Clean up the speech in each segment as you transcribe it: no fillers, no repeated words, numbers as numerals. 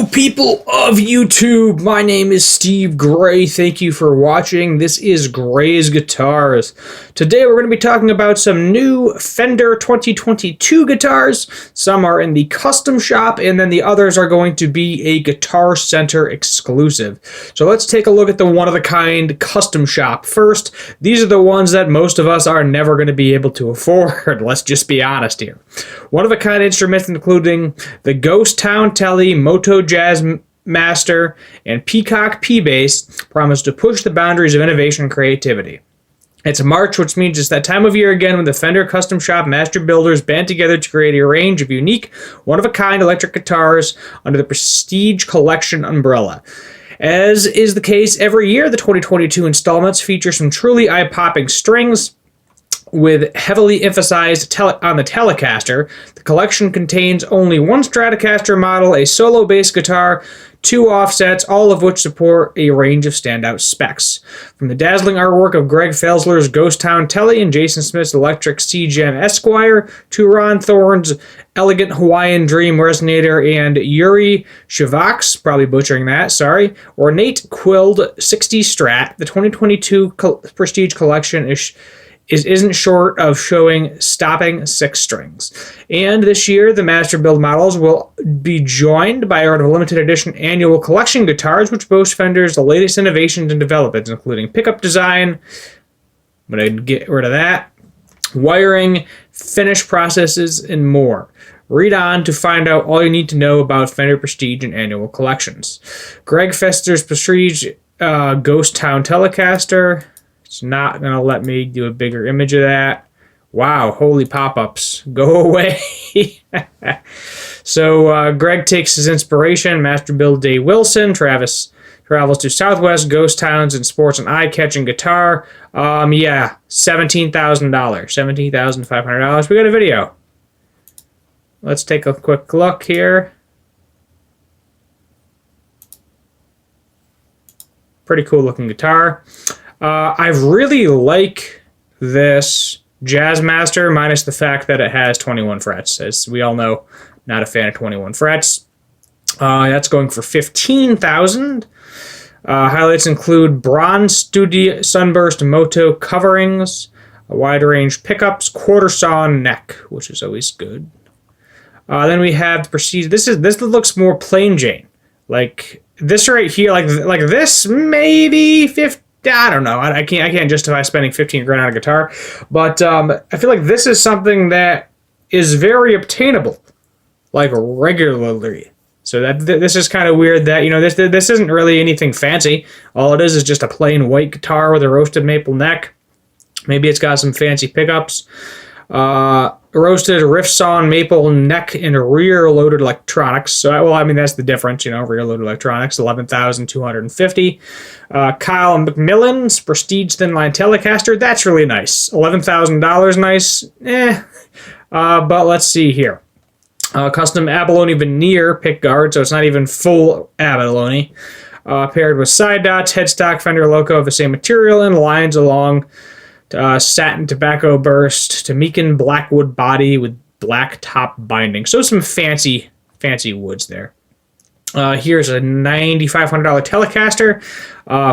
Hello, people of YouTube. My name is Steve Gray. Thank you for watching. This is Gray's Guitars. Today we're going to be talking about some new Fender 2022 guitars. Some are in the custom shop, and then the others are going to be a Guitar Center exclusive. So let's take a look at the one-of-a-kind custom shop first. These are the ones that most of us are never going to be able to afford. Let's just be honest here. One-of-a-kind instruments including the Ghost Town Tele, Moto Jazz Master, and Peacock Base promise to push the boundaries of innovation and creativity. It's March, which means it's that time of year again when the Fender Custom Shop master builders band together to create a range of unique, one-of-a-kind electric guitars under the Prestige Collection umbrella. As is the case every year, the 2022 installments feature some truly eye-popping strings, with heavily emphasized on the Telecaster. The collection contains only one Stratocaster model, a solo bass guitar, two offsets, all of which support a range of standout specs. From the dazzling artwork of Greg Felsler's Ghost Town Tele and Jason Smith's Electric C-Gem Esquire, to Ron Thorne's elegant Hawaiian Dream Resonator and Yuri Shivak's, probably butchering that, sorry, ornate quilled 60 Strat, the 2022 Prestige Collection isn't short of showing stopping six strings. And this year, the master build models will be joined by our limited edition annual collection guitars, which boast Fender's the latest innovations and developments, including pickup design, I'm going to get rid of that, wiring, finish processes, and more. Read on to find out all you need to know about Fender Prestige and annual collections. Greg Fester's Prestige Ghost Town Telecaster. It's not going to let me do a bigger image of that. Wow, holy pop-ups. Go away. So Greg takes his inspiration. Master Build Dave Wilson. Travis travels to Southwest Ghost Towns and sports an eye-catching guitar. Yeah, $17,000. $17,500. We got a video. Let's take a quick look here. Pretty cool looking guitar. I really like this Jazz Master, minus the fact that it has 21 frets. As we all know, not a fan of 21 frets. That's going for $15,000. Highlights include bronze Studio Sunburst Moto coverings, a wide range pickups, quarter sawn neck, which is always good. Then we have the Prestige. This looks more plain Jane, like this right here, like this maybe 50. I don't know. I can't justify spending 15 grand on a guitar, but I feel like this is something that is very obtainable, like regularly. So this is kind of weird that, you know, this isn't really anything fancy. All it is just a plain white guitar with a roasted maple neck. Maybe it's got some fancy pickups. Roasted riff sawn maple neck and rear loaded electronics. So, well, I mean, that's the difference, you know, rear loaded electronics, $11,250. Kyle McMillan's Prestige Thin Line Telecaster. That's really nice. $11,000 nice. But let's see here. Custom abalone veneer pick guard, so it's not even full abalone. Paired with side dots, headstock Fender logo of the same material, and lines along satin tobacco burst to Meakin blackwood body with black top binding. So some fancy woods there. Here's a $9,500 Telecaster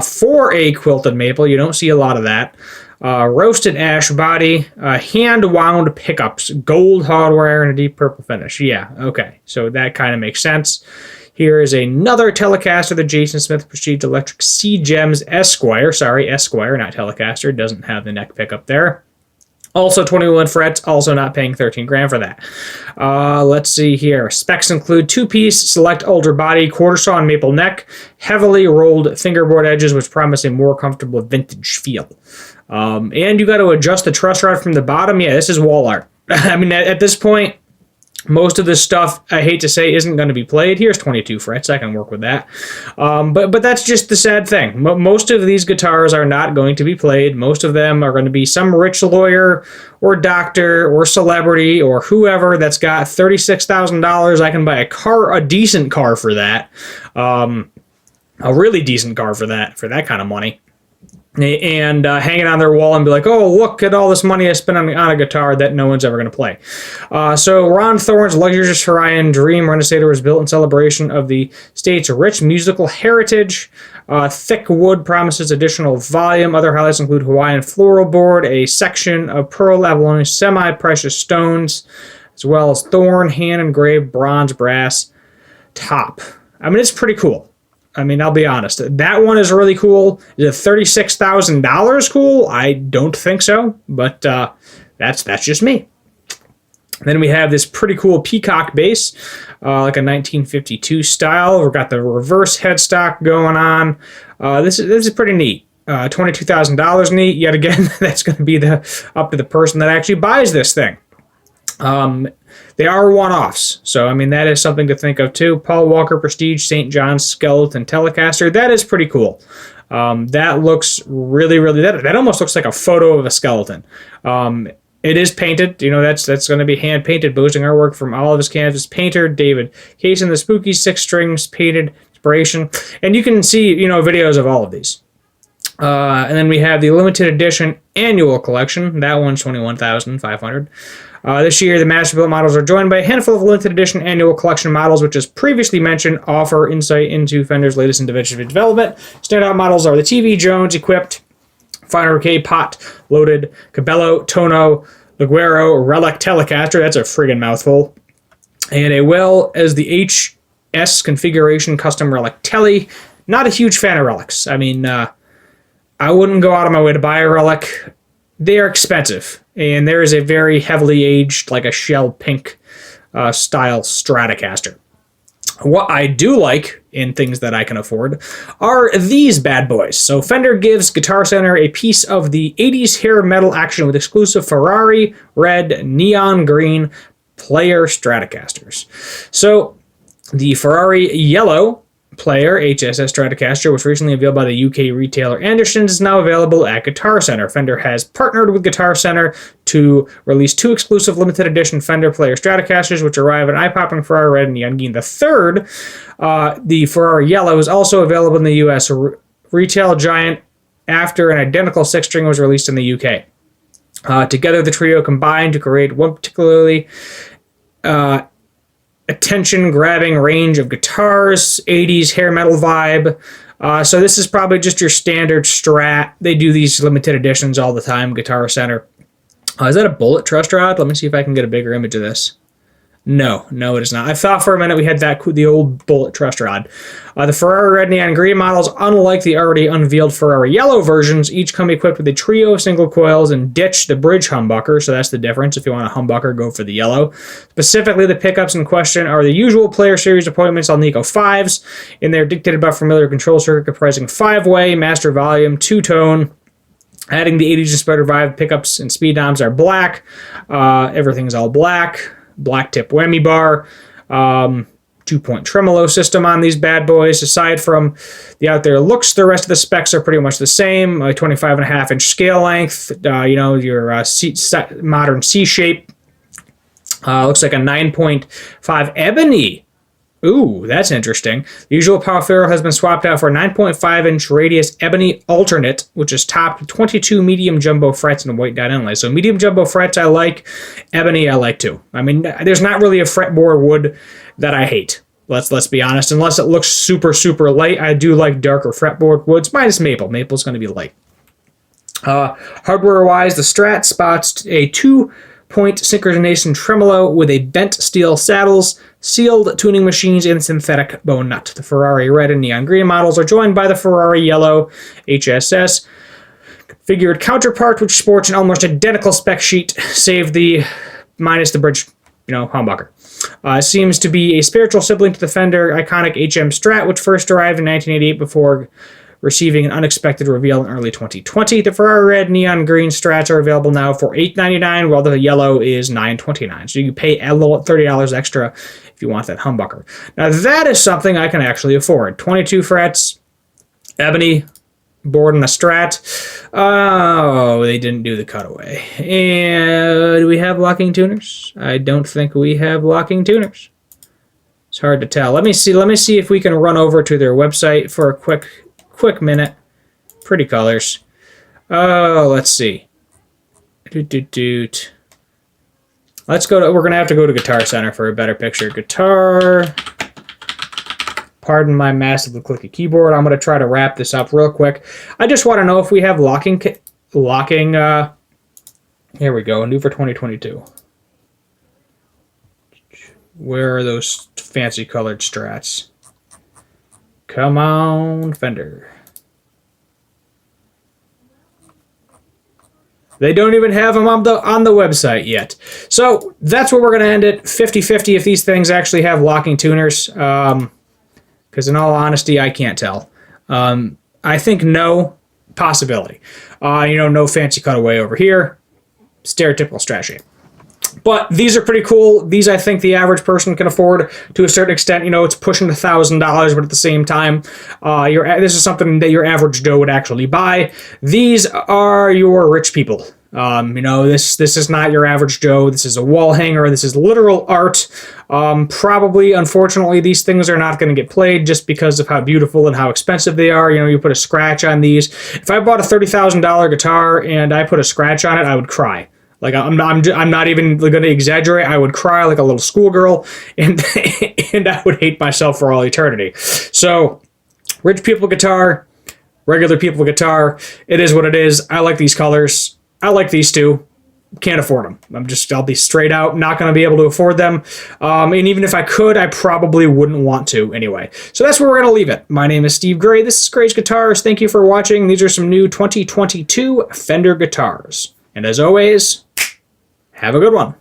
for a quilted maple. You don't see a lot of that. Roasted ash body, hand wound pickups, gold hardware, and a deep purple finish. Yeah, okay. So that kind of makes sense. Here is another Telecaster, the Jason Smith Prestige Electric C-Gems Esquire. Sorry, Esquire, not Telecaster. Doesn't have the neck pickup there. Also 21 frets, also not paying 13 grand for that. Let's see here. Specs include two-piece, select older body, quarter sawn maple neck, heavily rolled fingerboard edges, which promise a more comfortable vintage feel. And you got to adjust the truss rod from the bottom. Yeah, this is wall art. I mean, at this point, most of this stuff, I hate to say, isn't going to be played. Here's 22 frets. I can work with that. But that's just the sad thing. Most of these guitars are not going to be played. Most of them are going to be some rich lawyer or doctor or celebrity or whoever that's got $36,000. I can buy a decent car for that. A really decent car for that kind of money. and hang it on their wall and be like, oh, look at all this money I spent on a guitar that no one's ever going to play. So Ron Thorne's luxurious Hawaiian Dream Renaissance was built in celebration of the state's rich musical heritage. Thick wood promises additional volume. Other highlights include Hawaiian floral board, a section of pearl abalone semi-precious stones, as well as thorn hand-engraved bronze brass top. I mean, it's pretty cool. I mean, I'll be honest. That one is really cool. Is it $36,000 cool? I don't think so, but that's just me. Then we have this pretty cool Peacock Base, like a 1952 style. We've got the reverse headstock going on. This is pretty neat. $22,000 neat. Yet again, that's going to be up to the person that actually buys this thing. They are one-offs, so I mean that is something to think of too. Paul Walker Prestige St. John's Skeleton Telecaster. That is pretty cool. That looks really, really. That almost looks like a photo of a skeleton. It is painted. You know, that's going to be hand painted, boasting artwork from all of his canvas painter David Case, and the spooky 6 strings painted inspiration. And you can see videos of all of these. And then we have the limited edition annual collection. That one's $21,500. This year, the Masterbuilt models are joined by a handful of limited edition annual collection models, which, as previously mentioned, offer insight into Fender's latest innovative development. Standout models are the TV Jones equipped, Finer K Pot Loaded, Cabello, Tono, Liguero, Relic Telecaster. That's a friggin' mouthful. And as well as the HS configuration custom Relic Tele. Not a huge fan of relics. I mean, I wouldn't go out of my way to buy a relic. They are expensive, and there is a very heavily aged, like a shell pink style Stratocaster. What I do like, in things that I can afford, are these bad boys. So Fender gives Guitar Center a piece of the 80s hair metal action with exclusive Ferrari red, neon green player Stratocasters. So the Ferrari yellow player HSS Stratocaster, which recently unveiled by the UK retailer Andersons, is now available at Guitar Center. Fender has partnered with Guitar Center to release 2 exclusive limited edition Fender player Stratocasters, which arrive in eye-popping Ferrari red and neon green. The third, the Ferrari yellow, is also available in the US retail giant after an identical 6-string was released in the UK. Together, the trio combined to create one particularly attention-grabbing range of guitars, 80s hair metal vibe. So this is probably just your standard Strat. They do these limited editions all the time, Guitar Center. Is that a bullet truss rod? Let me see if I can get a bigger image of this. No, it is not. I thought for a minute we had the old bullet truss rod. The Ferrari red neon green models, unlike the already unveiled Ferrari yellow versions, each come equipped with a trio of single coils and ditch the bridge humbucker, so that's the difference. If you want a humbucker, go for the yellow. Specifically, the pickups in question are the usual player series appointments on Nico 5s, and they're dictated by a familiar control circuit comprising 5-way, master volume, 2-tone. Adding the 80s inspired vibe, pickups and speed knobs are black. Everything's all black. Black tip whammy bar, 2-point tremolo system on these bad boys. Aside from the out there looks, the rest of the specs are pretty much the same. 25.5-inch scale length, your modern C shape. Looks like a 9.5 ebony. Ooh, that's interesting. The usual power ferrule has been swapped out for a 9.5-inch radius ebony alternate, which is topped with 22 medium jumbo frets and white dot inlay. So medium jumbo frets I like, ebony I like too. I mean, there's not really a fretboard wood that I hate. Let's be honest. Unless it looks super, super light, I do like darker fretboard woods, minus maple. Maple's going to be light. Hardware-wise, the Strat spots a 2-point synchronization tremolo with a bent steel saddles, sealed tuning machines, and synthetic bone nut. The Ferrari red and neon green models are joined by the Ferrari yellow HSS configured counterpart, which sports an almost identical spec sheet, save the minus the bridge, humbucker. Seems to be a spiritual sibling to the Fender iconic HM Strat, which first arrived in 1988 before receiving an unexpected reveal in early 2020. The Ferrari red neon green Strats are available now for $899, while the yellow is $929. So you pay a little $30 extra if you want that humbucker. Now that is something I can actually afford. 22 frets, ebony board and a Strat. Oh, they didn't do the cutaway. And do we have locking tuners? I don't think we have locking tuners. It's hard to tell. Let me see if we can run over to their website for a quick minute. Pretty colors. Let's see. Let's go to, we're going to have to go to Guitar Center for a better picture. Guitar. Pardon my massively clicky keyboard. I'm going to try to wrap this up real quick. I just want to know if we have locking, here we go, new for 2022. Where are those fancy colored Strats? Come on, Fender. They don't even have them on the website yet. So that's where we're going to end it. 50-50 if these things actually have locking tuners. Because in all honesty, I can't tell. I think no, possibility. No fancy cutaway over here. Stereotypical Strat shape. But these are pretty cool. These I think the average person can afford to a certain extent. It's pushing $1,000, but at the same time, this is something that your average Joe would actually buy. These are your rich people. This is not your average Joe. This is a wall hanger. This is literal art. Probably, unfortunately, these things are not going to get played just because of how beautiful and how expensive they are. You put a scratch on these. If I bought a $30,000 guitar and I put a scratch on it, I would cry. Like, I'm not even going to exaggerate. I would cry like a little schoolgirl, and and I would hate myself for all eternity. So, rich people guitar, regular people guitar, it is what it is. I like these colors. I like these two. Can't afford them. I'll be straight out, not going to be able to afford them. And even if I could, I probably wouldn't want to anyway. So that's where we're going to leave it. My name is Steve Gray. This is Gray's Guitars. Thank you for watching. These are some new 2022 Fender guitars. And as always, have a good one.